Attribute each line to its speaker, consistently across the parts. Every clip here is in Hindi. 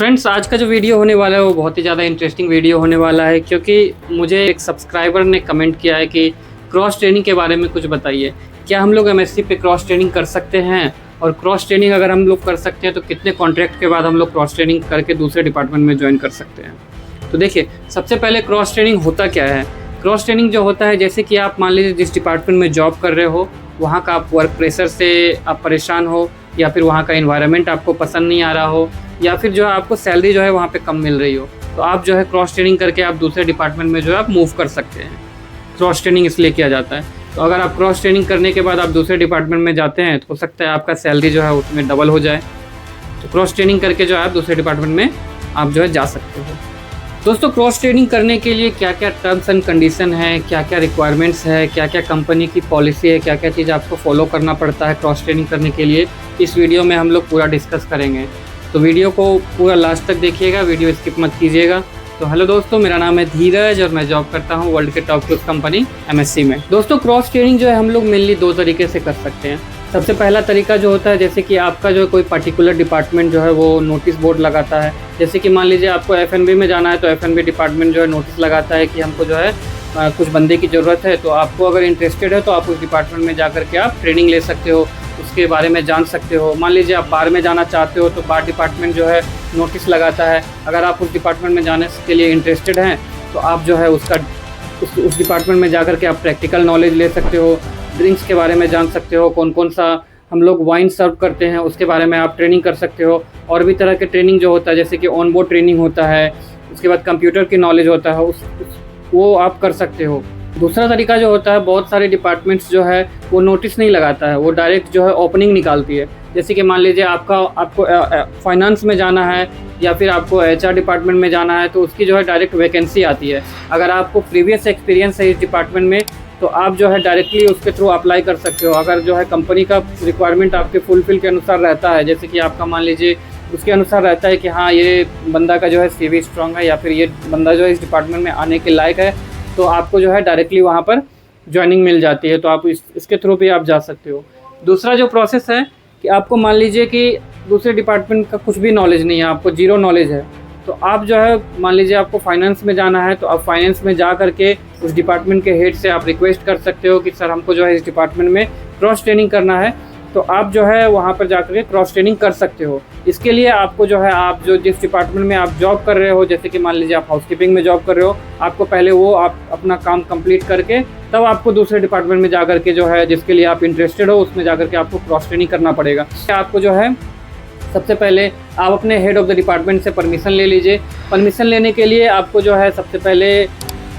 Speaker 1: फ्रेंड्स, आज का जो वीडियो होने वाला है वो बहुत ही ज़्यादा इंटरेस्टिंग वीडियो होने वाला है, क्योंकि मुझे एक सब्सक्राइबर ने कमेंट किया है कि क्रॉस ट्रेनिंग के बारे में कुछ बताइए। क्या हम लोग एमएससी पे क्रॉस ट्रेनिंग कर सकते हैं, और क्रॉस ट्रेनिंग अगर हम लोग कर सकते हैं तो कितने कॉन्ट्रैक्ट के बाद हम लोग क्रॉस ट्रेनिंग करके दूसरे डिपार्टमेंट में ज्वाइन कर सकते हैं। तो देखिए, सबसे पहले क्रॉस ट्रेनिंग होता क्या है। क्रॉस ट्रेनिंग जो होता है, जैसे कि आप मान लीजिए जिस डिपार्टमेंट में जॉब कर रहे हो, वहाँ का आप वर्क प्रेशर से आप परेशान हो, या फिर वहाँ का एनवायरनमेंट आपको पसंद नहीं आ रहा हो, या फिर जो है आपको सैलरी जो है वहाँ पे कम मिल रही हो, तो आप जो है क्रॉस ट्रेनिंग करके आप दूसरे डिपार्टमेंट में जो है आप मूव कर सकते हैं। क्रॉस ट्रेनिंग इसलिए किया जाता है। तो अगर आप क्रॉस ट्रेनिंग करने के बाद आप दूसरे डिपार्टमेंट में जाते हैं तो हो सकता है आपका सैलरी जो है उसमें डबल हो जाए। तो क्रॉस ट्रेनिंग करके जो है आप दूसरे डिपार्टमेंट में आप जो है जा सकते हो। दोस्तों, क्रॉस ट्रेनिंग करने के लिए क्या क्या टर्म्स एंड कंडीशन है, क्या क्या रिक्वायरमेंट्स है, क्या क्या कंपनी की पॉलिसी है, क्या क्या चीज़ आपको फॉलो करना पड़ता है क्रॉस ट्रेनिंग करने के लिए, इस वीडियो में हम लोग पूरा डिस्कस करेंगे। तो वीडियो को पूरा लास्ट तक देखिएगा, वीडियो स्किप मत कीजिएगा। तो हेलो दोस्तों, मेरा नाम है धीरज और मैं जॉब करता हूँ वर्ल्ड के टॉप क्लास कंपनी एमएससी में। दोस्तों, क्रॉस ट्रेनिंग जो है हम लोग मेनली दो तरीके से कर सकते हैं। सबसे पहला तरीका जो होता है, जैसे कि आपका जो कोई पर्टिकुलर डिपार्टमेंट जो है वो नोटिस बोर्ड लगाता है। जैसे कि मान लीजिए आपको एफएनबी में जाना है, तो एफएनबी डिपार्टमेंट जो है नोटिस लगाता है कि हमको जो है कुछ बंदे की ज़रूरत है। तो आपको अगर इंटरेस्टेड है तो आप उस डिपार्टमेंट में जा करके आप ट्रेनिंग ले सकते हो, उसके बारे में जान सकते हो। मान लीजिए आप बार में जाना चाहते हो, तो बार डिपार्टमेंट जो है नोटिस लगाता है। अगर आप उस डिपार्टमेंट में जाने के लिए इंटरेस्टेड हैं तो आप जो है उस डिपार्टमेंट में जा करके आप प्रैक्टिकल नॉलेज ले सकते हो, ड्रिंक्स के बारे में जान सकते हो, कौन कौन सा हम लोग वाइन सर्व करते हैं उसके बारे में आप ट्रेनिंग कर सकते हो। और भी तरह के ट्रेनिंग जो होता है, जैसे कि ऑन बोर्ड ट्रेनिंग होता है, उसके बाद कंप्यूटर की नॉलेज होता है, वो आप कर सकते हो। दूसरा तरीका जो होता है, बहुत सारे डिपार्टमेंट्स जो है वो नोटिस नहीं लगाता है, वो डायरेक्ट जो है ओपनिंग निकालती है। जैसे कि मान लीजिए आपको फाइनेंस में जाना है या फिर आपको एचआर डिपार्टमेंट में जाना है, तो उसकी जो है डायरेक्ट वैकेंसी आती है। अगर आपको प्रीवियस एक्सपीरियंस है इस डिपार्टमेंट में, तो आप जो है डायरेक्टली उसके थ्रू अप्लाई कर सकते हो। अगर जो है कंपनी का रिक्वायरमेंट आपके फुलफिल के अनुसार रहता है, जैसे कि आपका मान लीजिए उसके अनुसार रहता है कि हाँ, ये बंदा का जो है सीवी स्ट्रांग है, या फिर ये बंदा जो है इस डिपार्टमेंट में आने के लायक है, तो आपको जो है डायरेक्टली वहाँ पर ज्वाइनिंग मिल जाती है। तो आप इसके थ्रू भी आप जा सकते हो। दूसरा जो प्रोसेस है कि आपको मान लीजिए कि दूसरे डिपार्टमेंट का कुछ भी नॉलेज नहीं है, आपको जीरो नॉलेज है, तो आप जो है मान लीजिए आपको फाइनेंस में जाना है, तो आप फाइनेंस में जा करके उस डिपार्टमेंट के हेड से आप रिक्वेस्ट कर सकते हो कि सर हमको जो है इस डिपार्टमेंट में क्रॉस ट्रेनिंग करना है। तो आप जो है वहाँ पर जा करके क्रॉस ट्रेनिंग कर सकते हो। इसके लिए आपको जो है आप जो जिस डिपार्टमेंट में आप जॉब कर रहे हो, जैसे कि मान लीजिए आप हाउसकीपिंग में जॉब कर रहे हो, आपको पहले वो आप अपना काम कंप्लीट करके तब आपको दूसरे डिपार्टमेंट में जा करके जो है जिसके लिए आप इंटरेस्टेड हो उसमें जा करके आपको क्रॉस ट्रेनिंग करना पड़ेगा। आपको जो है सबसे पहले आप अपने हेड ऑफ़ द डिपार्टमेंट से परमिशन ले लीजिए। परमिशन लेने के लिए आपको जो है सबसे पहले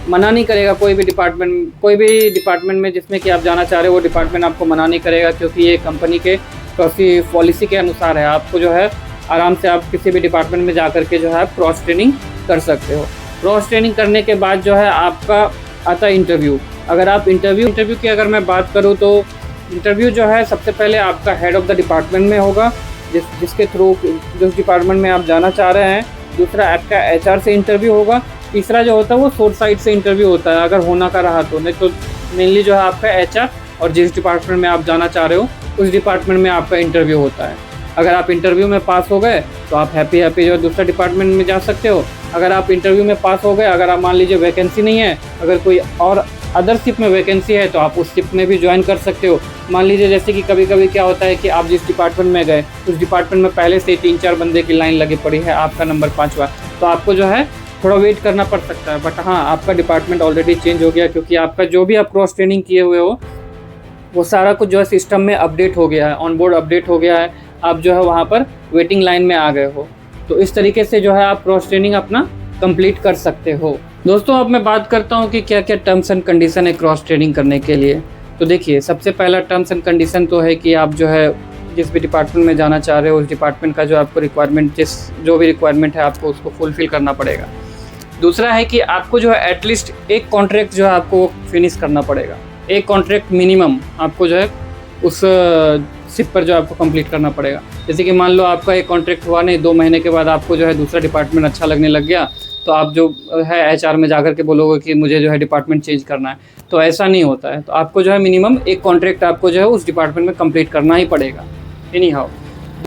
Speaker 1: मना नहीं करेगा कोई भी डिपार्टमेंट में जिसमें कि आप जाना चाह रहे हो, वो डिपार्टमेंट आपको मना नहीं करेगा, क्योंकि ये कंपनी के पॉलिसी के अनुसार है। आपको जो है आराम से आप किसी भी डिपार्टमेंट में जा कर के जो है आप क्रॉस ट्रेनिंग कर सकते हो। क्रॉस ट्रेनिंग करने के बाद जो है आपका आता है इंटरव्यू। अगर आप इंटरव्यू की अगर मैं बात करूँ, तो इंटरव्यू जो है सबसे पहले आपका हेड ऑफ़ द डिपार्टमेंट में होगा, जिसके थ्रू जिस डिपार्टमेंट में आप जाना चाह रहे हैं। दूसरा आपका एचआर से इंटरव्यू होगा। तीसरा जो होता है वो सोर्स साइड से इंटरव्यू होता है, अगर होना का रहा तो। नहीं तो मेनली जो है आपका एचआर और जिस डिपार्टमेंट में आप जाना चाह रहे हो उस डिपार्टमेंट में आपका इंटरव्यू होता है। अगर आप इंटरव्यू में पास हो गए तो आप हैप्पी जो है दूसरा डिपार्टमेंट में जा सकते हो। अगर आप इंटरव्यू में पास हो गए, अगर आप मान लीजिए वैकेंसी नहीं है, अगर कोई और अदर शिप में वैकेंसी है, तो आप उस शिप में भी ज्वाइन कर सकते हो। मान लीजिए जैसे कि कभी कभी क्या होता है कि आप जिस डिपार्टमेंट में गए उस डिपार्टमेंट में पहले से 3-4 बंदे की लाइन लगी पड़ी है, आपका नंबर 5वां, तो आपको जो है थोड़ा वेट करना पड़ सकता है। बट हाँ, आपका डिपार्टमेंट ऑलरेडी चेंज हो गया, क्योंकि आपका जो भी आप क्रॉस ट्रेनिंग किए हुए हो वो सारा कुछ जो है सिस्टम में अपडेट हो गया है, ऑन बोर्ड अपडेट हो गया है। आप जो है वहाँ पर वेटिंग लाइन में आ गए हो। तो इस तरीके से जो है आप क्रॉस ट्रेनिंग अपना कंप्लीट कर सकते हो। दोस्तों, अब मैं बात करता हूँ कि क्या क्या टर्म्स एंड कंडीशन है क्रॉस ट्रेनिंग करने के लिए। तो देखिए, सबसे पहला टर्म्स एंड कंडीशन तो है कि आप जो है जिस भी डिपार्टमेंट में जाना चाह रहे हो उस डिपार्टमेंट का जो आपको रिक्वायरमेंट जो भी रिक्वायरमेंट है आपको उसको फुलफिल करना पड़ेगा। दूसरा है कि आपको जो है एटलीस्ट एक कॉन्ट्रैक्ट जो है आपको फिनिश करना पड़ेगा। एक कॉन्ट्रैक्ट मिनिमम आपको जो है उस शिप पर जो आपको कंप्लीट करना पड़ेगा। जैसे कि मान लो आपका एक कॉन्ट्रैक्ट हुआ नहीं, 2 महीने के बाद आपको जो है दूसरा डिपार्टमेंट अच्छा लगने लग गया, तो आप जो है एचआर में जाकर के बोलोगे कि मुझे जो है डिपार्टमेंट चेंज करना है, तो ऐसा नहीं होता है। तो आपको जो है मिनिमम एक कॉन्ट्रैक्ट आपको जो है उस डिपार्टमेंट में कंप्लीट करना ही पड़ेगा एनी हाउ।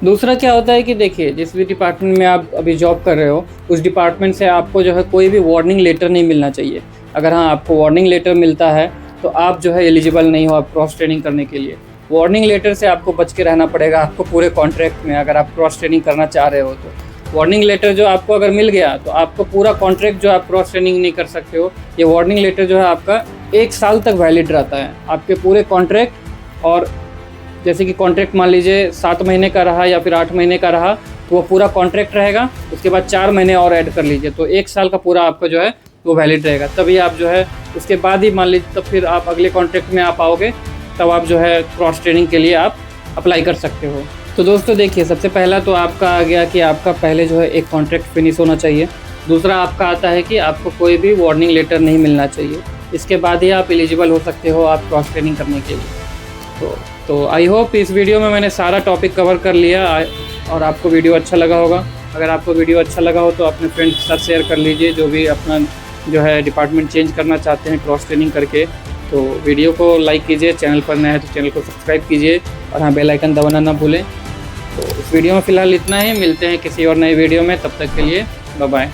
Speaker 1: दूसरा क्या होता है कि देखिए, जिस भी डिपार्टमेंट में आप अभी जॉब कर रहे हो, उस डिपार्टमेंट से आपको जो है कोई भी वार्निंग लेटर नहीं मिलना चाहिए। अगर हाँ आपको वार्निंग लेटर मिलता है तो आप जो है एलिजिबल नहीं हो आप क्रॉस ट्रेनिंग करने के लिए। वार्निंग लेटर से आपको बच के रहना पड़ेगा आपको पूरे कॉन्ट्रैक्ट में, अगर आप क्रॉस ट्रेनिंग करना चाह रहे हो तो। वार्निंग लेटर जो आपको अगर मिल गया तो आपको पूरा कॉन्ट्रैक्ट जो आप क्रॉस ट्रेनिंग नहीं कर सकते हो। ये वार्निंग लेटर जो है आपका 1 साल तक वैलिड रहता है आपके पूरे कॉन्ट्रैक्ट। और जैसे कि कॉन्ट्रैक्ट मान लीजिए 7 महीने का रहा या फिर 8 महीने का रहा तो वो पूरा कॉन्ट्रैक्ट रहेगा, उसके बाद 4 महीने और ऐड कर लीजिए तो 1 साल का पूरा आपका जो है वो वैलिड रहेगा। तभी आप जो है उसके बाद ही मान लीजिए तब फिर आप अगले कॉन्ट्रैक्ट में आप आओगे, तब आप जो है क्रॉस ट्रेनिंग के लिए आप अप्लाई कर सकते हो। तो दोस्तों देखिए, सबसे पहला तो आपका आ गया कि आपका पहले जो है एक कॉन्ट्रैक्ट फिनिश होना चाहिए। दूसरा आपका आता है कि आपको कोई भी वार्निंग लेटर नहीं मिलना चाहिए, इसके बाद ही आप एलिजिबल हो सकते हो आप क्रॉस ट्रेनिंग करने के लिए। तो आई होप इस वीडियो में मैंने सारा टॉपिक कवर कर लिया और आपको वीडियो अच्छा लगा होगा। अगर आपको वीडियो अच्छा लगा हो तो अपने फ्रेंड्स के साथ शेयर कर लीजिए, जो भी अपना जो है डिपार्टमेंट चेंज करना चाहते हैं क्रॉस ट्रेनिंग करके। तो वीडियो को लाइक कीजिए, चैनल पर नया है तो चैनल को सब्सक्राइब कीजिए और हाँ बेल आइकन दबाना ना भूलें। तो इस वीडियो में फ़िलहाल इतना ही, मिलते हैं किसी और नए वीडियो में, तब तक के लिए बाय बाय।